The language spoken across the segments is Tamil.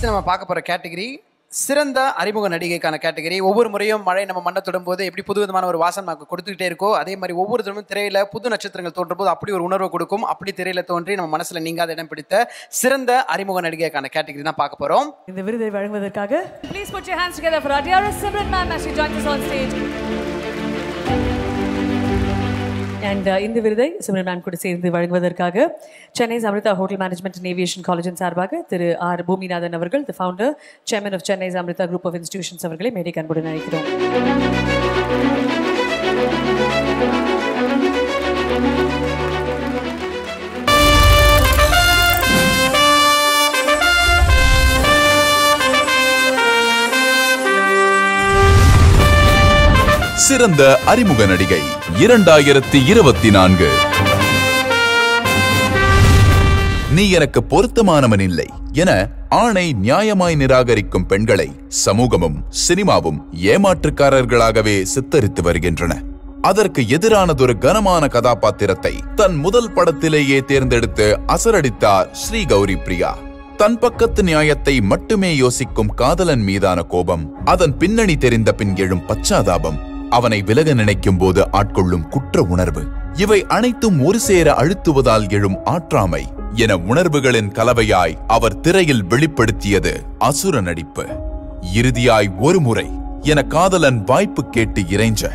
அடுத்து நம்ம பார்க்க போகிற கேட்டகரி சிறந்த அறிமுக நடிகைக்கான கேட்டகரி. ஒவ்வொரு முறையும் மழை நம்ம மண்ணை தொடும்போது எப்படி புது விதமான ஒரு வாசம் நமக்கு கொடுத்துக்கிட்டே இருக்கோ, அதே மாதிரி ஒவ்வொரு தடவையும் திரையில புது நட்சத்திரங்கள் தோன்றும் போது அப்படி ஒரு உணர்வு கொடுக்கும். அப்படி திரையில தோன்றி நம்ம மனசுல நீங்காத இடம் பிடித்த சிறந்த அறிமுக நடிகைக்கான கேட்டகரி தான் பார்க்க போறோம். இந்த விருதை வழங்குவதற்காக please put your hands together for our dearest Simran ma'am as she joins us on stage. And இந்த விருதை சிம்ரன் மேம் கூட சேர்ந்து வழங்குவதற்காக Chennai Amrita hotel management and aviation காலேஜின் சார்பாக திரு ஆர் பூமிநாதன் அவர்கள், the founder chairman of Chennai Amrita group of institutions அவர்களை மேடைக்கு அன்புடன் அழைக்கிறோம். சிறந்த அறிமுக நடிகை 2024. நீ எனக்கு பொருத்தமானவன் இல்லை என ஆணை நியாயமாய் நிராகரிக்கும் பெண்களை சமூகமும் சினிமாவும் ஏமாற்றுக்காரர்களாகவே சித்தரித்து வருகின்றன. அதற்கு எதிரானதொரு கனமான கதாபாத்திரத்தை தன் முதல் படத்திலேயே தேர்ந்தெடுத்து அசரடித்தார் ஸ்ரீ கௌரி பிரியா. தன் பக்கத்து நியாயத்தை மட்டுமே யோசிக்கும் காதலன் மீதான கோபம், அதன் பின்னணி தெரிந்த பின் எழும் பச்சாதாபம், அவனை விலக நினைக்கும் போது ஆட்கொள்ளும் குற்ற உணர்வு, இவை அனைத்தும் ஒரு சேர அழுத்துவதால் எழும் ஆற்றாமை என உணர்வுகளின் கலவையாய் அவர் திரையில் வெளிப்படுத்தியது அசுர நடிப்பு. இறுதியாய் ஒரு முறை என காதலன் வாய்ப்பு கேட்டு இறைஞ்ச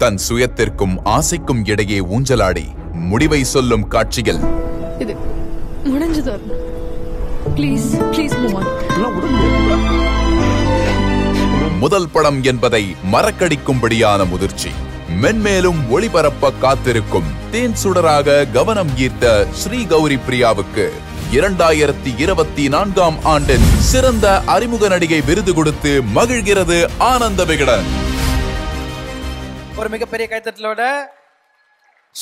தன் சுயத்திற்கும் ஆசைக்கும் இடையே ஊஞ்சலாடி முடிவை சொல்லும் காட்சியில் முதல் படம் என்பதை மறக்கடிக்கும்படியான முதிர்ச்சி, மென்மேலும் ஒளிபரப்ப காத்திருக்கும் தேன் சுடராக கவனம் ஈர்த்த ஸ்ரீ கௌரி பிரியாவுக்கு 2024ஆம் ஆண்டின் சிறந்த அறிமுக நடிகை விருது கொடுத்து மகிழ்கிறது ஆனந்த விகடன். ஒரு மிகப்பெரிய கைத்தட்டலோட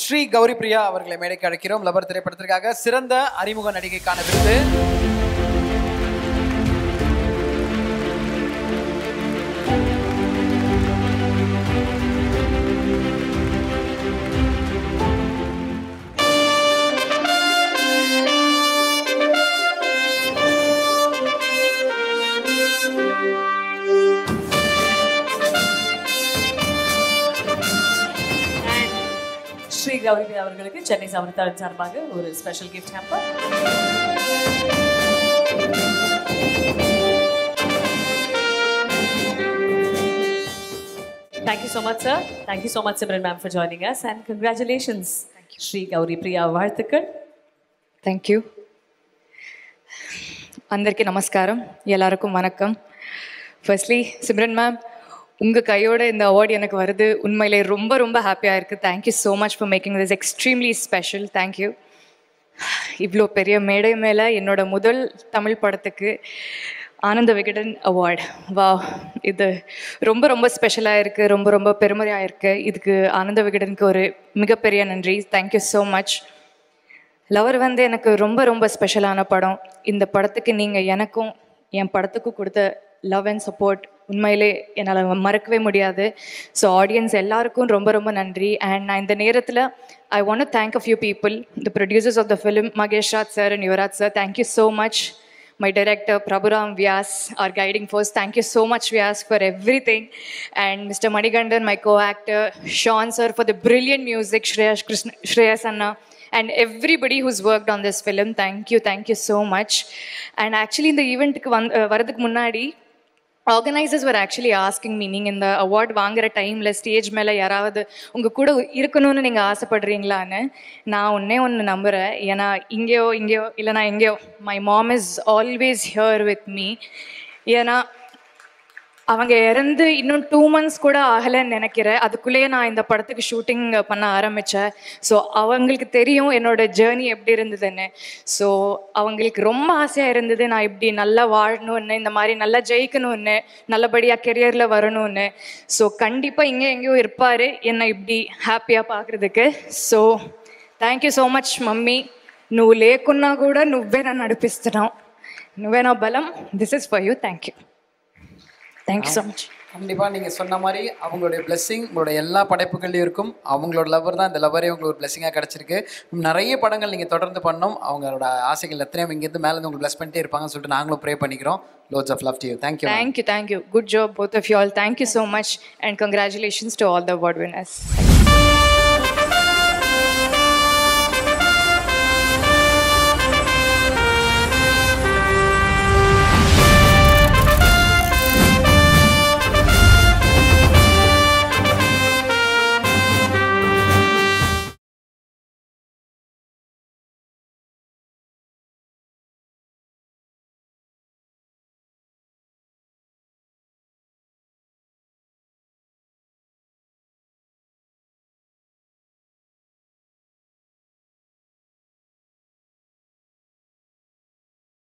ஸ்ரீ கௌரி பிரியா அவர்களை மேடைக்கு அழைக்கிறோம். லவர் திரைப்படத்திற்காக சிறந்த அறிமுக நடிகைக்கான விருது. ஸ்ரீ கௌரி பிரியா அவர்களுக்கு சென்னை அமிர்தா சார்பாக ஒரு special gift hamper. Thank you so much, sir. Thank you so much, Simran ma'am, for joining us, and congratulations. Shri Gauri Priya வாழ்த்துக்கள். Thank you. అందరికీ నమస్కారం, எல்லாருக்கும் வணக்கம். Firstly, Simran ma'am, உங்கள் கையோட இந்த அவார்டு எனக்கு வருது, உண்மையிலே ரொம்ப ரொம்ப ஹாப்பியாக இருக்குது. Thank you so much for making this extremely special. Thank you. இவ்வளோ பெரிய மேடை மேலே என்னோட முதல் தமிழ் படத்துக்கு ஆனந்த விகடன் அவார்டு, வா, இது ரொம்ப ரொம்ப ஸ்பெஷலாக இருக்குது, ரொம்ப ரொம்ப பெருமையாக இருக்குது. இதுக்கு ஆனந்த விகடனுக்கு ஒரு மிகப்பெரிய நன்றி. Thank you so much. லவர் வந்து எனக்கு ரொம்ப ரொம்ப ஸ்பெஷலான படம். இந்த படத்துக்கு நீங்கள் எனக்கும் என் படத்துக்கும் கொடுத்த லவ் அண்ட் சப்போர்ட் உண்மையிலே என்னால் மறக்கவே முடியாது. ஸோ ஆடியன்ஸ் எல்லாருக்கும் ரொம்ப ரொம்ப நன்றி. அண்ட் நான் இந்த நேரத்தில் I want to thank a few people, the producers of the film Mahesh Raj sir and Yuvaraj sir. Thank you so much. My director Prabhuram Vyas, our guiding force. Thank you so much, Vyas, for everything. And Mr. Manigandan, my co-actor, Sean sir, for the brilliant music, Shreyas Anna, and everybody who's worked on this film. Thank you so much. And actually in the event varadhukku munnadi organisers were actually asking me, நீங்கள் இந்த அவார்ட் வாங்குகிற டைமில் ஸ்டேஜ் மேலே யாராவது உங்கள் கூட இருக்கணும்னு நீங்கள் ஆசைப்படுறீங்களான்னு. நான் ஒன்று நம்புகிறேன். ஏன்னா இங்கேயோ இல்லைனா எங்கேயோ my mom is always here with me. ஏன்னா அவங்க இறந்து இன்னும் 2 months கூட ஆகலைன்னு நினைக்கிறேன். அதுக்குள்ளேயே நான் இந்த படத்துக்கு ஷூட்டிங் பண்ண ஆரம்பித்தேன். ஸோ அவங்களுக்கு தெரியும் என்னோடய ஜேர்னி எப்படி இருந்ததுன்னு. ஸோ அவங்களுக்கு ரொம்ப ஆசையாக இருந்தது நான் இப்படி நல்லா வாழணும்னு, இந்த மாதிரி நல்லா ஜெயிக்கணும்னு, நல்லபடியாக கெரியரில் வரணும்னு. ஸோ கண்டிப்பாக இங்கே எங்கேயோ இருப்பார் என்னை இப்படி ஹாப்பியாக பார்க்குறதுக்கு. So thank you so much mummy. నువ్వు లేకున్నా కూడా నువ్వే నన్ను నడిపిస్తున్నావు, నువ్వే నా బలం. This is for you. Thank you. Thank you so much. கண்டிப்பாக நீங்கள் சொன்ன மாதிரி அவங்களுடைய பிளெஸ்ஸிங் உங்களோட எல்லா படைப்புகள்லையும் இருக்கும். அவங்களோட லவர் தான் இந்த லவரே உங்களுக்கு ஒரு பிளெஸ்ஸிங்காக கிடச்சிருக்கு. நிறைய படங்கள் நீங்கள் தொடர்ந்து பண்ணணும். அவங்களோட ஆசைகள் எத்தனையோ இங்கேருந்து மேலே உங்களுக்கு பிளஸ் பண்ணிட்டே இருப்பாங்கன்னு சொல்லிட்டு நாங்களும் ப்ரே பண்ணிக்கிறோம். Loads of love to you. Thank you. Thank you. Good job, both of you all. Thank you so much, and congratulations to all the award winners.